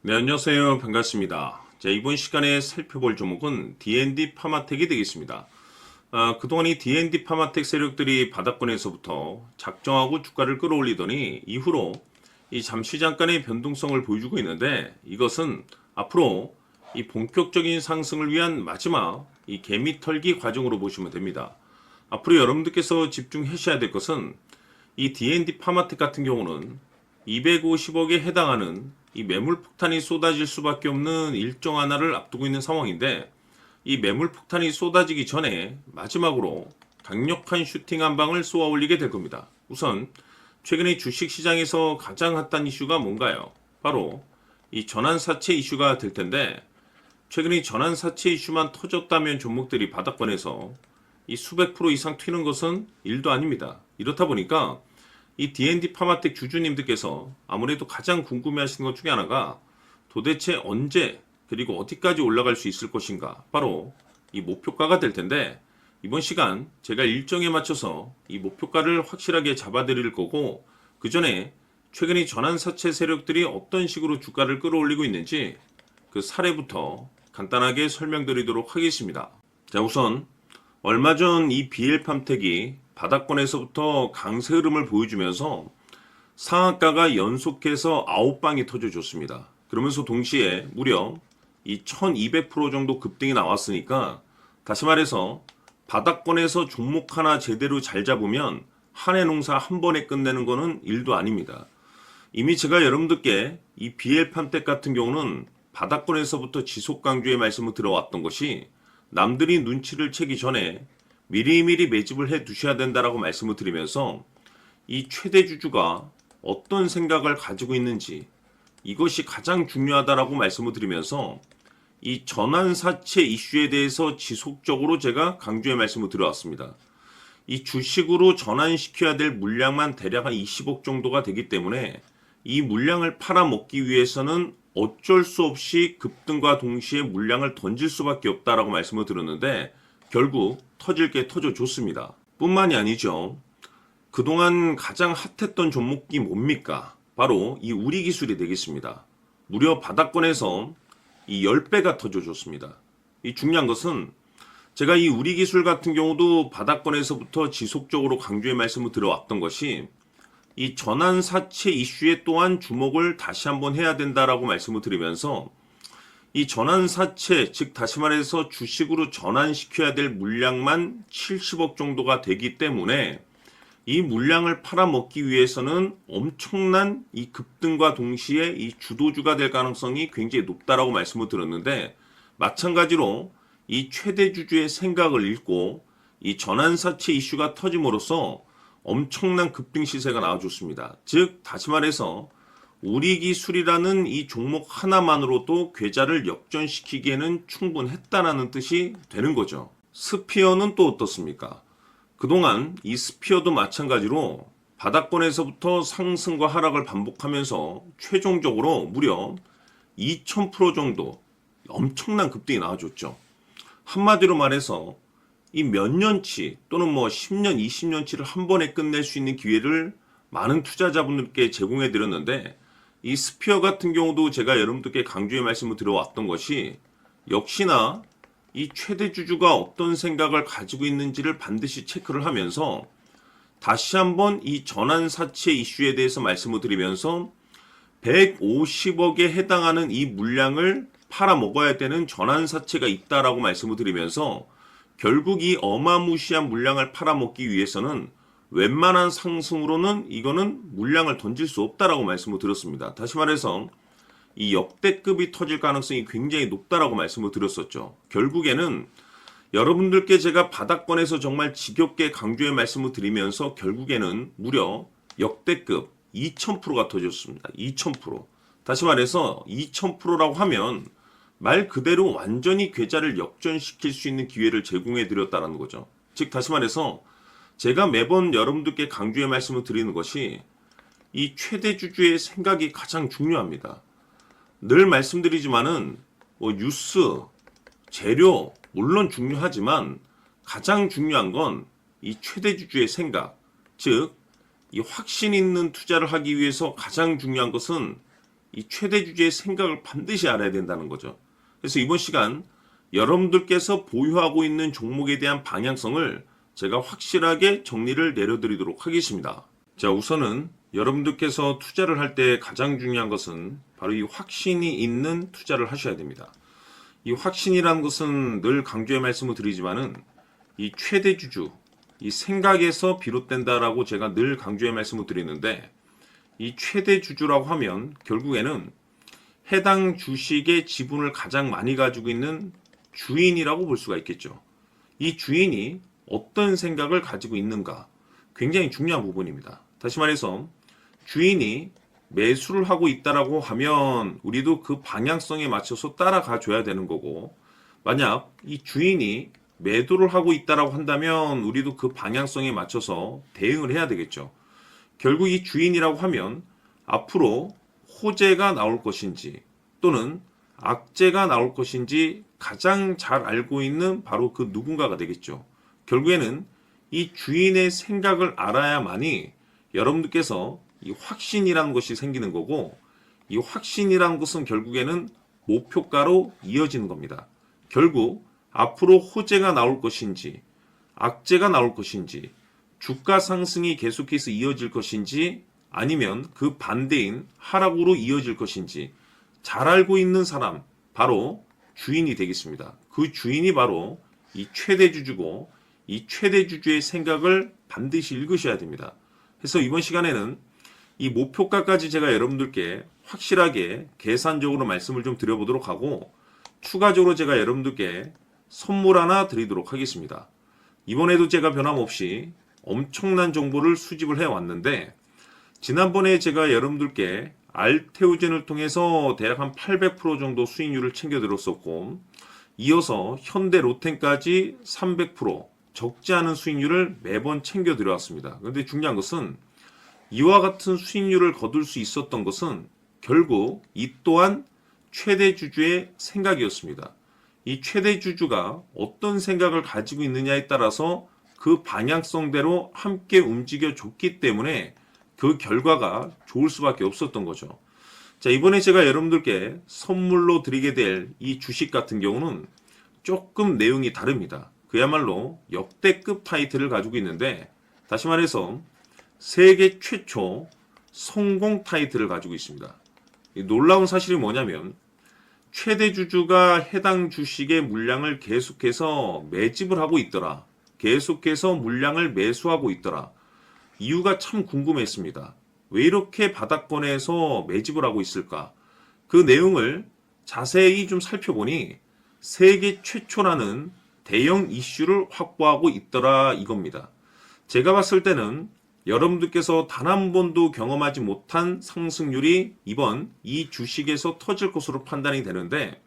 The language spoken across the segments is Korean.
네, 안녕하세요. 반갑습니다. 자, 이번 시간에 살펴볼 종목은 D&D 파마텍이 되겠습니다. 그동안 이 D&D 파마텍 세력들이 바닥권에서부터 작정하고 주가를 끌어올리더니 이후로 이 잠시 잠깐의 변동성을 보여주고 있는데, 이것은 앞으로 이 본격적인 상승을 위한 마지막 이 개미 털기 과정으로 보시면 됩니다. 앞으로 여러분들께서 집중하셔야 될 것은 이 D&D 파마텍 같은 경우는 250억에 해당하는 이 매물 폭탄이 쏟아질 수밖에 없는 일정 하나를 앞두고 있는 상황인데, 이 매물 폭탄이 쏟아지기 전에 마지막으로 강력한 슈팅 한 방을 쏘아 올리게 될 겁니다. 우선 최근에 주식시장에서 가장 핫한 이슈가 뭔가요? 바로 이 전환사채 이슈가 될 텐데, 최근에 전환사채 이슈만 터졌다면 종목들이 바닥권에서 이 수백 프로 이상 튀는 것은 일도 아닙니다. 이렇다 보니까 이 D&D 파마텍 주주님들께서 아무래도 가장 궁금해하시는 것 중에 하나가 도대체 언제 그리고 어디까지 올라갈 수 있을 것인가, 바로 이 목표가가 될 텐데, 이번 시간 제가 일정에 맞춰서 이 목표가를 확실하게 잡아드릴 거고, 그 전에 최근에 전환사채 세력들이 어떤 식으로 주가를 끌어올리고 있는지 그 사례부터 간단하게 설명드리도록 하겠습니다. 자, 우선 얼마 전 이 BL팜텍이 바닥권에서부터 강세 흐름을 보여주면서 상한가가 연속해서 9방이 터져줬습니다. 그러면서 동시에 무려 이 1200% 정도 급등이 나왔으니까, 다시 말해서 바닥권에서 종목 하나 제대로 잘 잡으면 한 해 농사 한 번에 끝내는 거는 일도 아닙니다. 이미 제가 여러분들께 이 BL팜텍 같은 경우는 바닥권에서부터 지속 강조의 말씀을 들어왔던 것이, 남들이 눈치를 채기 전에 미리미리 매집을 해 두셔야 된다라고 말씀을 드리면서 이 최대 주주가 어떤 생각을 가지고 있는지, 이것이 가장 중요하다라고 말씀을 드리면서 이 전환사채 이슈에 대해서 지속적으로 제가 강조의 말씀을 드려왔습니다. 이 주식으로 전환시켜야 될 물량만 대략 한 20억 정도가 되기 때문에 이 물량을 팔아먹기 위해서는 어쩔 수 없이 급등과 동시에 물량을 던질 수밖에 없다라고 말씀을 드렸는데, 결국 터질 게 터져줬습니다. 뿐만이 아니죠. 그동안 가장 핫했던 종목이 뭡니까? 바로 이 우리기술이 되겠습니다. 무려 바닥권에서 이 10배가 터져줬습니다. 이 중요한 것은 제가 이 우리기술 같은 경우도 바닥권에서부터 지속적으로 강조의 말씀을 들어왔던 것이, 이 전환사채 이슈에 또한 주목을 다시 한번 해야 된다라고 말씀을 드리면서, 이 전환사채, 즉 다시 말해서 주식으로 전환시켜야 될 물량만 70억 정도가 되기 때문에 이 물량을 팔아먹기 위해서는 엄청난 이 급등과 동시에 이 주도주가 될 가능성이 굉장히 높다라고 말씀을 드렸는데, 마찬가지로 이 최대 주주의 생각을 읽고 이 전환사채 이슈가 터짐으로써 엄청난 급등 시세가 나와줬습니다. 즉 다시 말해서 우리기술이라는 이 종목 하나만으로도 계좌를 역전시키기에는 충분했다라는 뜻이 되는 거죠. 스피어는 또 어떻습니까? 그동안 이 스피어도 마찬가지로 바닥권에서부터 상승과 하락을 반복하면서 최종적으로 무려 2000% 정도 엄청난 급등이 나와줬죠. 한마디로 말해서 이 몇 년치 또는 뭐 10년, 20년치를 한 번에 끝낼 수 있는 기회를 많은 투자자분들께 제공해 드렸는데, 이 스피어 같은 경우도 제가 여러분들께 강조의 말씀을 드려왔던 것이, 역시나 이 최대 주주가 어떤 생각을 가지고 있는지를 반드시 체크를 하면서 다시 한번 이 전환사채 이슈에 대해서 말씀을 드리면서 150억에 해당하는 이 물량을 팔아먹어야 되는 전환사채가 있다라고 말씀을 드리면서, 결국 이 어마무시한 물량을 팔아먹기 위해서는 웬만한 상승으로는 이거는 물량을 던질 수 없다라고 말씀을 드렸습니다. 다시 말해서 이 역대급이 터질 가능성이 굉장히 높다라고 말씀을 드렸었죠. 결국에는 여러분들께 제가 바닥권에서 정말 지겹게 강조의 말씀을 드리면서 결국에는 무려 역대급 2000%가 터졌습니다. 2000%. 다시 말해서 2000%라고 하면 말 그대로 완전히 계좌를 역전시킬 수 있는 기회를 제공해 드렸다는 거죠. 즉 다시 말해서 제가 매번 여러분들께 강조의 말씀을 드리는 것이, 이 최대 주주의 생각이 가장 중요합니다. 늘 말씀드리지만은 뭐 뉴스, 재료 물론 중요하지만 가장 중요한 건 이 최대 주주의 생각, 즉 이 확신 있는 투자를 하기 위해서 가장 중요한 것은 이 최대 주주의 생각을 반드시 알아야 된다는 거죠. 그래서 이번 시간 여러분들께서 보유하고 있는 종목에 대한 방향성을 제가 확실하게 정리를 내려드리도록 하겠습니다. 자, 우선은 여러분들께서 투자를 할 때 가장 중요한 것은 바로 이 확신이 있는 투자를 하셔야 됩니다. 이 확신이라는 것은 늘 강조의 말씀을 드리지만은 이 최대 주주, 이 생각에서 비롯된다라고 제가 늘 강조의 말씀을 드리는데, 이 최대 주주라고 하면 결국에는 해당 주식의 지분을 가장 많이 가지고 있는 주인이라고 볼 수가 있겠죠. 이 주인이 어떤 생각을 가지고 있는가, 굉장히 중요한 부분입니다. 다시 말해서 주인이 매수를 하고 있다라고 하면 우리도 그 방향성에 맞춰서 따라가 줘야 되는 거고, 만약 이 주인이 매도를 하고 있다라고 한다면 우리도 그 방향성에 맞춰서 대응을 해야 되겠죠. 결국 이 주인이라고 하면 앞으로 호재가 나올 것인지 또는 악재가 나올 것인지 가장 잘 알고 있는 바로 그 누군가가 되겠죠. 결국에는 이 주인의 생각을 알아야만이 여러분들께서 이 확신이라는 것이 생기는 거고, 이 확신이라는 것은 결국에는 목표가로 이어지는 겁니다. 결국 앞으로 호재가 나올 것인지 악재가 나올 것인지 주가 상승이 계속해서 이어질 것인지 아니면 그 반대인 하락으로 이어질 것인지 잘 알고 있는 사람, 바로 주인이 되겠습니다. 그 주인이 바로 이 최대 주주고, 이 최대 주주의 생각을 반드시 읽으셔야 됩니다. 그래서 이번 시간에는 이 목표가까지 제가 여러분들께 확실하게 계산적으로 말씀을 좀 드려보도록 하고, 추가적으로 제가 여러분들께 선물 하나 드리도록 하겠습니다. 이번에도 제가 변함없이 엄청난 정보를 수집을 해왔는데, 지난번에 제가 여러분들께 알테오젠을 통해서 대략 한 800% 정도 수익률을 챙겨드렸었고, 이어서 현대 로템까지 300% 적지 않은 수익률을 매번 챙겨드려왔습니다. 그런데 중요한 것은 이와 같은 수익률을 거둘 수 있었던 것은 결국 이 또한 최대 주주의 생각이었습니다. 이 최대 주주가 어떤 생각을 가지고 있느냐에 따라서 그 방향성대로 함께 움직여 줬기 때문에 그 결과가 좋을 수밖에 없었던 거죠. 자, 이번에 제가 여러분들께 선물로 드리게 될 이 주식 같은 경우는 조금 내용이 다릅니다. 그야말로 역대급 타이틀을 가지고 있는데, 다시 말해서 세계 최초 성공 타이틀을 가지고 있습니다. 이 놀라운 사실이 뭐냐면 최대 주주가 해당 주식의 물량을 계속해서 매집을 하고 있더라. 계속해서 물량을 매수하고 있더라. 이유가 참 궁금했습니다. 왜 이렇게 바닥권에서 매집을 하고 있을까? 그 내용을 자세히 좀 살펴보니 세계 최초라는 대형 이슈를 확보하고 있더라 이겁니다. 제가 봤을 때는 여러분들께서 단 한 번도 경험하지 못한 상승률이 이번 이 주식에서 터질 것으로 판단이 되는데,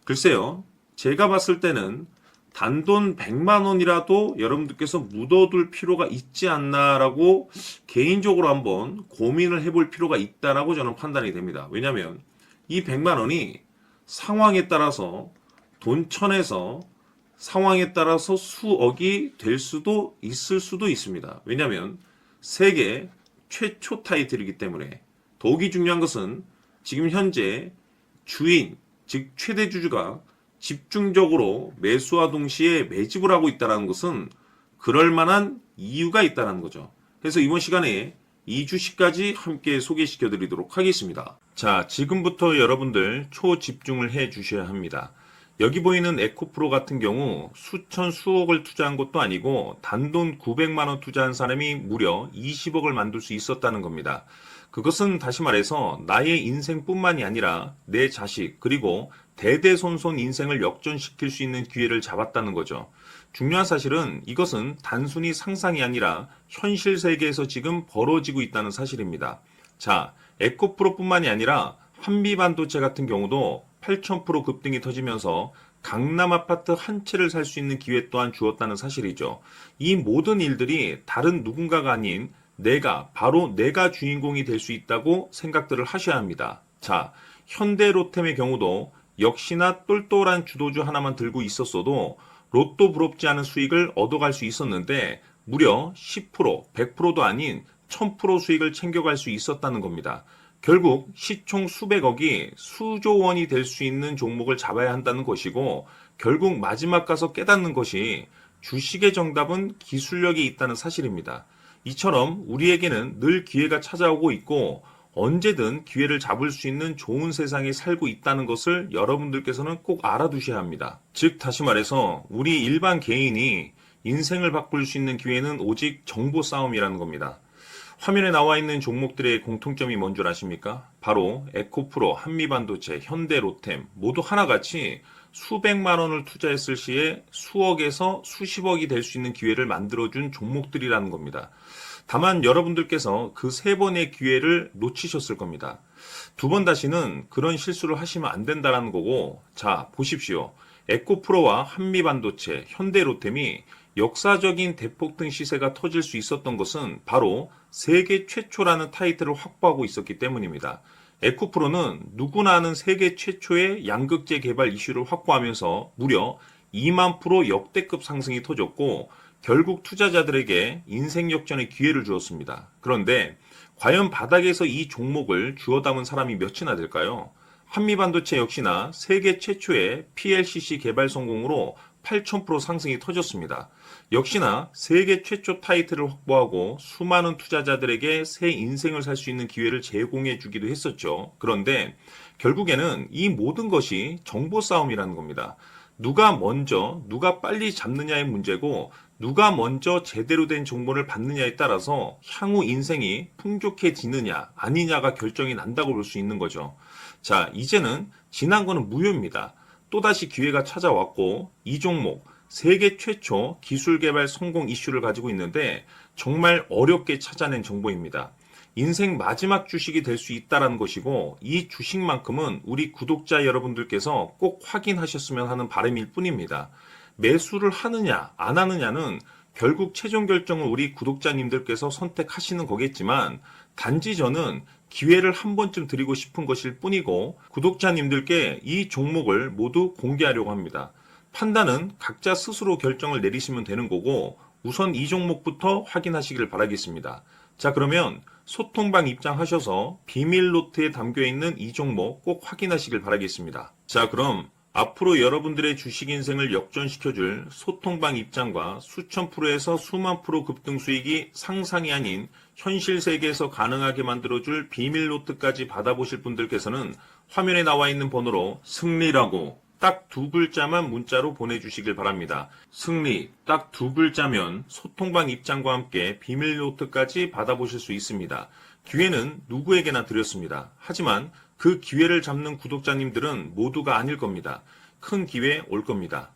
글쎄요, 제가 봤을 때는 단돈 100만 원이라도 여러분들께서 묻어둘 필요가 있지 않나라고 개인적으로 한번 고민을 해볼 필요가 있다라고 저는 판단이 됩니다. 왜냐하면 이 100만 원이 상황에 따라서 돈천에서 상황에 따라서 수억이 될 수도 있을 수도 있습니다. 왜냐하면 세계 최초 타이틀이기 때문에. 더욱이 중요한 것은 지금 현재 주인, 즉 최대 주주가 집중적으로 매수와 동시에 매집을 하고 있다는 것은 그럴 만한 이유가 있다는 거죠. 그래서 이번 시간에 이 주식까지 함께 소개시켜 드리도록 하겠습니다. 자, 지금부터 여러분들 초집중을 해 주셔야 합니다. 여기 보이는 에코프로 같은 경우 수천 수억을 투자한 것도 아니고 단돈 900만 원 투자한 사람이 무려 20억을 만들 수 있었다는 겁니다. 그것은 다시 말해서 나의 인생뿐만이 아니라 내 자식 그리고 대대손손 인생을 역전시킬 수 있는 기회를 잡았다는 거죠. 중요한 사실은 이것은 단순히 상상이 아니라 현실 세계에서 지금 벌어지고 있다는 사실입니다. 자, 에코프로뿐만이 아니라 한미반도체 같은 경우도 8,000% 급등이 터지면서 강남 아파트 한 채를 살 수 있는 기회 또한 주었다는 사실이죠. 이 모든 일들이 다른 누군가가 아닌 바로 내가 주인공이 될 수 있다고 생각들을 하셔야 합니다. 자, 현대로템의 경우도 역시나 똘똘한 주도주 하나만 들고 있었어도 로또 부럽지 않은 수익을 얻어갈 수 있었는데 무려 10%, 100%도 아닌 1000% 수익을 챙겨갈 수 있었다는 겁니다. 결국 시총 수백억이 수조 원이 될 수 있는 종목을 잡아야 한다는 것이고, 결국 마지막 가서 깨닫는 것이 주식의 정답은 기술력이 있다는 사실입니다. 이처럼 우리에게는 늘 기회가 찾아오고 있고 언제든 기회를 잡을 수 있는 좋은 세상에 살고 있다는 것을 여러분들께서는 꼭 알아두셔야 합니다. 즉 다시 말해서 우리 일반 개인이 인생을 바꿀 수 있는 기회는 오직 정보 싸움이라는 겁니다. 화면에 나와 있는 종목들의 공통점이 뭔 줄 아십니까? 바로 에코프로, 한미반도체, 현대로템 모두 하나같이 수백만 원을 투자했을 시에 수억에서 수십억이 될 수 있는 기회를 만들어준 종목들이라는 겁니다. 다만 여러분들께서 그 세 번의 기회를 놓치셨을 겁니다. 두 번 다시는 그런 실수를 하시면 안 된다는 거고, 자 보십시오. 에코프로와 한미반도체, 현대로템이 역사적인 대폭등 시세가 터질 수 있었던 것은 바로 세계 최초라는 타이틀을 확보하고 있었기 때문입니다. 에코프로는 누구나 아는 세계 최초의 양극재 개발 이슈를 확보하면서 무려 2만 프로 역대급 상승이 터졌고 결국 투자자들에게 인생 역전의 기회를 주었습니다. 그런데 과연 바닥에서 이 종목을 주워 담은 사람이 몇이나 될까요? 한미반도체 역시나 세계 최초의 PLCC 개발 성공으로 8,000% 상승이 터졌습니다. 역시나 세계 최초 타이틀을 확보하고 수많은 투자자들에게 새 인생을 살 수 있는 기회를 제공해 주기도 했었죠. 그런데 결국에는 이 모든 것이 정보 싸움이라는 겁니다. 누가 먼저, 누가 빨리 잡느냐의 문제고 누가 먼저 제대로 된 정보를 받느냐에 따라서 향후 인생이 풍족해지느냐 아니냐가 결정이 난다고 볼 수 있는 거죠. 자, 이제는 지난 거는 무효입니다. 또다시 기회가 찾아왔고 이 종목 세계 최초 기술 개발 성공 이슈를 가지고 있는데 정말 어렵게 찾아낸 정보입니다. 인생 마지막 주식이 될 수 있다는 것이고 이 주식만큼은 우리 구독자 여러분들께서 꼭 확인하셨으면 하는 바람일 뿐입니다. 매수를 하느냐 안 하느냐는 결국 최종 결정을 우리 구독자님들께서 선택하시는 거겠지만 단지 저는 기회를 한 번쯤 드리고 싶은 것일 뿐이고 구독자님들께 이 종목을 모두 공개하려고 합니다. 판단은 각자 스스로 결정을 내리시면 되는 거고 우선 이 종목부터 확인하시길 바라겠습니다. 자, 그러면 소통방 입장하셔서 비밀 노트에 담겨있는 이 종목 꼭 확인하시길 바라겠습니다. 자, 그럼 앞으로 여러분들의 주식 인생을 역전시켜줄 소통방 입장과 수천 프로에서 수만 프로 급등 수익이 상상이 아닌 현실 세계에서 가능하게 만들어줄 비밀 노트까지 받아보실 분들께서는 화면에 나와 있는 번호로 승리라고 딱 두 글자만 문자로 보내주시길 바랍니다. 승리 딱 두 글자면 소통방 입장과 함께 비밀 노트까지 받아보실 수 있습니다. 기회는 누구에게나 드렸습니다. 하지만 그 기회를 잡는 구독자님들은 모두가 아닐 겁니다. 큰 기회 올 겁니다.